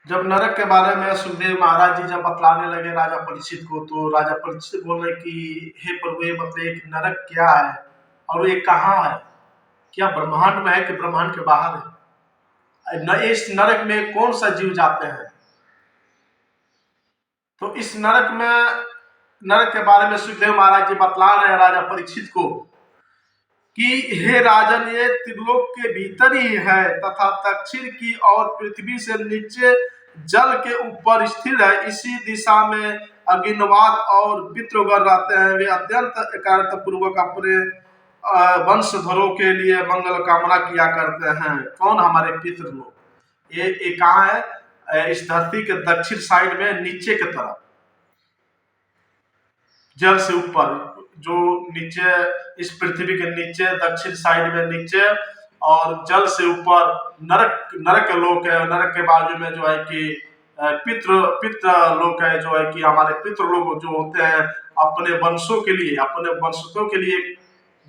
जब नरक के बारे में सुखदेव महाराज जी जब बतलाने लगे राजा परीक्षित को, तो राजा परीक्षित बोले कि हे प्रभु, ये बताइए कि नरक क्या है और ये कहाँ है? क्या ब्रह्मांड में है कि ब्रह्मांड के बाहर है? इस नरक में कौन सा जीव जाते हैं? तो इस नरक के बारे में सुखदेव महाराज जी बतला रहे हैं राजा परीक्षित को कि हे राजन, ये त्रिलोक के भीतर ही है तथा दक्षिण की और पृथ्वी से नीचे जल के ऊपर स्थिर है। इसी दिशा में अग्निवाद और पितृगण रहते हैं। वे अत्यंत एकाग्रता पूर्वक अपने वंशधरों के लिए मंगल कामना किया करते हैं। कौन? हमारे पितृ लोग। ये कहाँ है? इस धरती के दक्षिण साइड में नीचे की तरफ, जल से ऊपर, जो नीचे इस पृथ्वी के नीचे दक्षिण साइड में नीचे और जल से ऊपर नरक लोक है। नरक के बाजू में जो है कि पितृ लोक है, जो है कि हमारे पितृ लोग जो होते हैं अपने वंशों के लिए, अपने वंशजों के लिए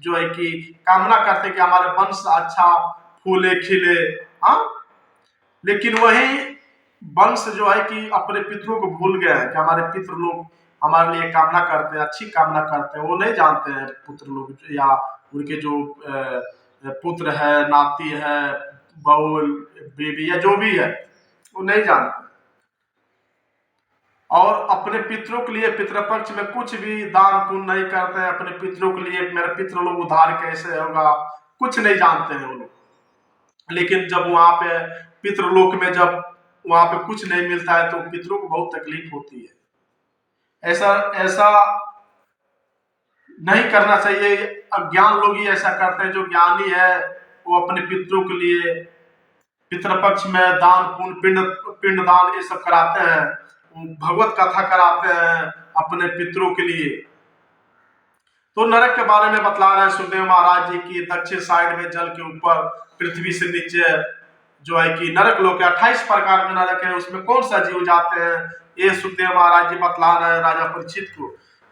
जो है कि कामना करते हैं कि हमारे वंश अच्छा फूले खिले। हाँ, लेकिन वही वंश जो है कि अपने पितरों को भूल गए हैं कि हमारे पितृ लोग हमारे लिए कामना करते हैं, अच्छी कामना करते हैं। वो नहीं जानते हैं पुत्र लोग या उनके जो पुत्र है, नाती है, बहू, बेबी या जो भी है, वो नहीं जानते। और अपने पितरों के लिए पितृपक्ष में कुछ भी दान पुण्य नहीं करते हैं। अपने पितरों के लिए मेरे पितृ लोग उद्धार कैसे होगा, कुछ नहीं जानते हैं वो लोग। लेकिन जब वहां पे पितृलोक में जब वहां पे कुछ नहीं मिलता है तो पितरों को बहुत तकलीफ होती है। ऐसा ऐसा नहीं करना चाहिए। अज्ञान लोग ही ऐसा करते हैं। जो ज्ञानी है वो अपने पितरों के लिए पितृपक्ष में दान पुण्य पिंड दान ये सब कराते हैं, भगवत कथा कराते हैं अपने पितरों के लिए। तो नरक के बारे में बतला रहे हैं सुखदेव महाराज जी की दक्षिण साइड में जल के ऊपर पृथ्वी से नीचे जो है कि नरक लोक है। 28 प्रकार के नरक है। उसमें कौन सा जीव जाते हैं, ये सुखदेव महाराज जी बतला रहे हैं राजा परीक्षित को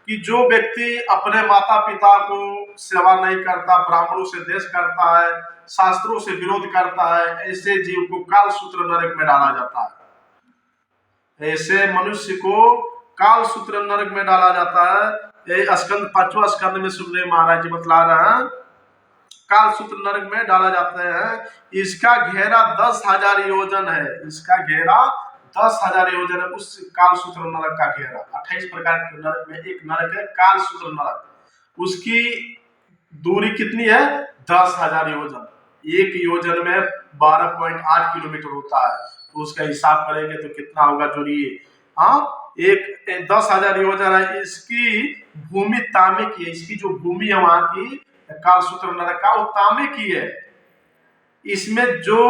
कि जो व्यक्ति अपने माता पिता को सेवा नहीं करता, ब्राह्मणों से द्वेष करता है, शास्त्रों से विरोध करता है, ऐसे जीव को कालसूत्र नरक में डाला जाता है। ऐसे मनुष्य को कालसूत्र नरक में डाला जाता है। ये स्कंद 5वां स्कंद में सुखदेव महाराज जी बतला रहे हैं कालसूत्र नरक में डाला जाता है। इसका घेरा 10,000 योजन है। इसका घेरा 10,000 योजन है। उस कालसूत्र नरक का घेरा 28 प्रकार के नरक में एक नरक है कालसूत्र नरक। उसकी दूरी कितनी है? 10,000 योजन। एक योजन में 12.8 किलोमीटर होता है। तो उसका हिसाब करेंगे तो कितना होगा, जोड़िए। हाँ, एक 10,000 योजन है। इसकी भूमि तांबे की है। इसकी जो भूमि है वहां की कालसूत्र नरक का, वो तांबे की है। इसमें जो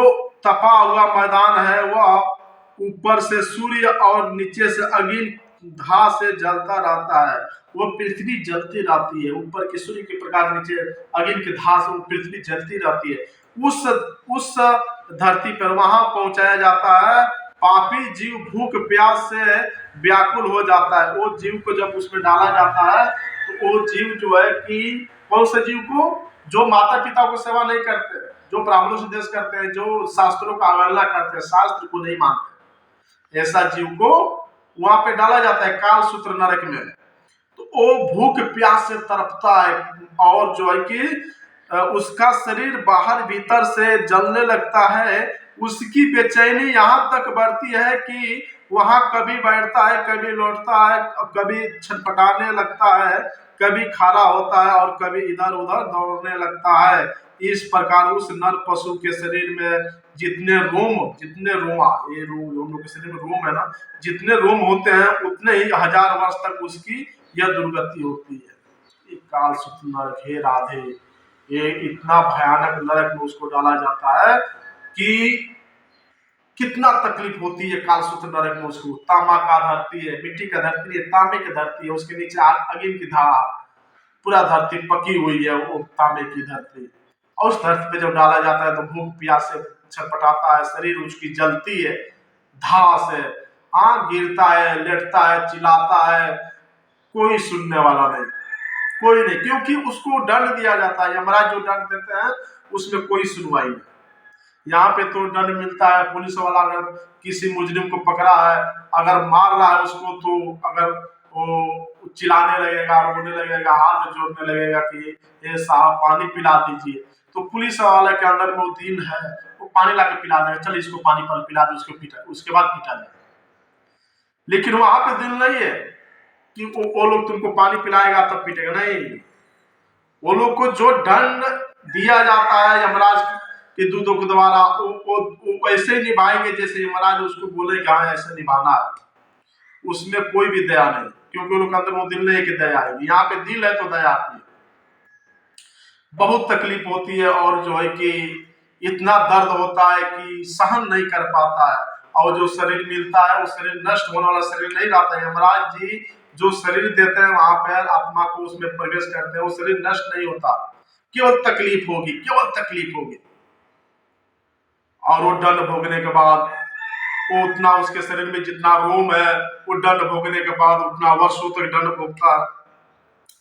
तपा हुआ मैदान है वह ऊपर से सूर्य और नीचे से अग्नि धा से जलता रहता है। वो पृथ्वी जलती रहती है। ऊपर के सूर्य के प्रकाश, नीचे अग्नि के धा से वो पृथ्वी जलती रहती है। उस धरती पर वहां पहुंचाया जाता है। पापी जीव भूख प्यास से व्याकुल हो जाता है। वो जीव को जब उसमें डाला जाता है तो वो जीव जो है कि कौन से जीव को? जो माता पिता को सेवा नहीं करते, जो ब्राह्मणों से द्वेष करते हैं, जो शास्त्रों का अवहेलना करते हैं, शास्त्र को नहीं मानते, ऐसा जीव को वहां पे डाला जाता है कालसूत्र नरक में। तो वो भूख प्यास से तड़पता है और जो है कि उसका शरीर बाहर भीतर से जलने लगता है। उसकी बेचैनी यहाँ तक बढ़ती है कि वहां कभी बैठता है, कभी लौटता है, कभी छटपटाने लगता है, कभी खड़ा होता है और कभी इधर उधर दौड़ने लगता है। इस प्रकार उस नर पशु के शरीर में जितने रोमा, ये रोम, हम लोग के शरीर में रोम है ना, जितने रोम होते हैं उतने ही 1000 वर्ष तक उसकी यह दुर्गति होती है। कालसूत्र नरक, हे राधे, ये इतना भयानक नरक में उसको डाला जाता है कि कितना तकलीफ होती है कालसूत्र नरक में उसको। तांबा का धरती है, मिट्टी का धरती है, तांबे की धरती है, उसके नीचे अग्नि की धारा, पूरा धरती पकी हुई है वो तांबे की धरती। और उस धरती पे जब डाला जाता है तो भूख प्यास से छटपटाता है, शरीर उसकी जलती है धा से। हाँ, गिरता है, लेटता है, चिल्लाता है, कोई सुनने वाला नहीं, कोई नहीं, क्योंकि उसको दंड दिया जाता है। यमराज जो दंड देते हैं उसमें कोई सुनवाई नहीं। यहाँ पे तो दंड मिलता है। पुलिस वाला अगर किसी मुजरिम को पकड़ा है, अगर मार रहा है उसको, तो अगर वो चिल्लाने लगेगा, रोने लगेगा, हाथ जोड़ने लगेगा कि ये साहब पानी पिला दीजिए, तो पुलिस वाले के अंदर में वो दिल है, वो पानी ला के पिला देगा, चल इसको पानी पर पिला दे, उसको पीटा, उसके बाद पीटा जाए। लेकिन वहां पे दिल नहीं है कि वो लोग तुमको पानी पिलाएगा तब पीटेगा, नहीं। वो लोग को जो दंड दिया जाता है यमराज के दूतों के द्वारा, वो ऐसे निभाएंगे जैसे यमराज उसको बोले कि हाँ ऐसे निभाना है। उसमें कोई भी दया नहीं, क्योंकि उनके अंदर वो दिल नहीं कि दया आएगी। यहाँ पे दिल है तो दया आती है। बहुत तकलीफ होती है, और जो है कि इतना दर्द होता है कि सहन नहीं कर पाता है। और जो शरीर मिलता है वो शरीर नष्ट होने वाला शरीर नहीं रहता है। यमराज जी जो शरीर देते हैं वहां पर आत्मा को उसमें प्रवेश करते हैं, वो शरीर नष्ट नहीं होता, केवल तकलीफ होगी, केवल तकलीफ होगी। और वो दंड भोगने के बाद, वो उतना उसके शरीर में जितना रोम है, वो दंड भोगने के बाद उतना वर्षों तक दंड भोगता है।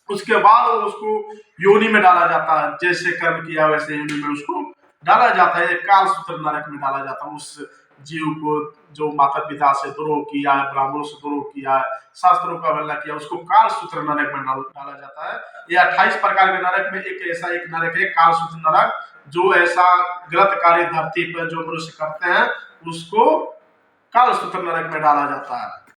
उसके बाद उसको योनि में डाला जाता है, जैसे कर्म किया वैसे योनि में उसको डाला जाता है। काल सूत्र नरक में डाला जाता है उस जीव को जो माता पिता से द्रोह किया है, ब्राह्मणों से द्रोह किया है, शास्त्रों का अवहेलना किया, उसको काल सूत्र नरक में डाला जाता है। ये 28 प्रकार के नरक में एक नरक है काल सूत्र नरक, जो ऐसा गलत कार्य धरती पर जो मनुष्य करते हैं उसको काल सूत्र नरक में डाला जाता है।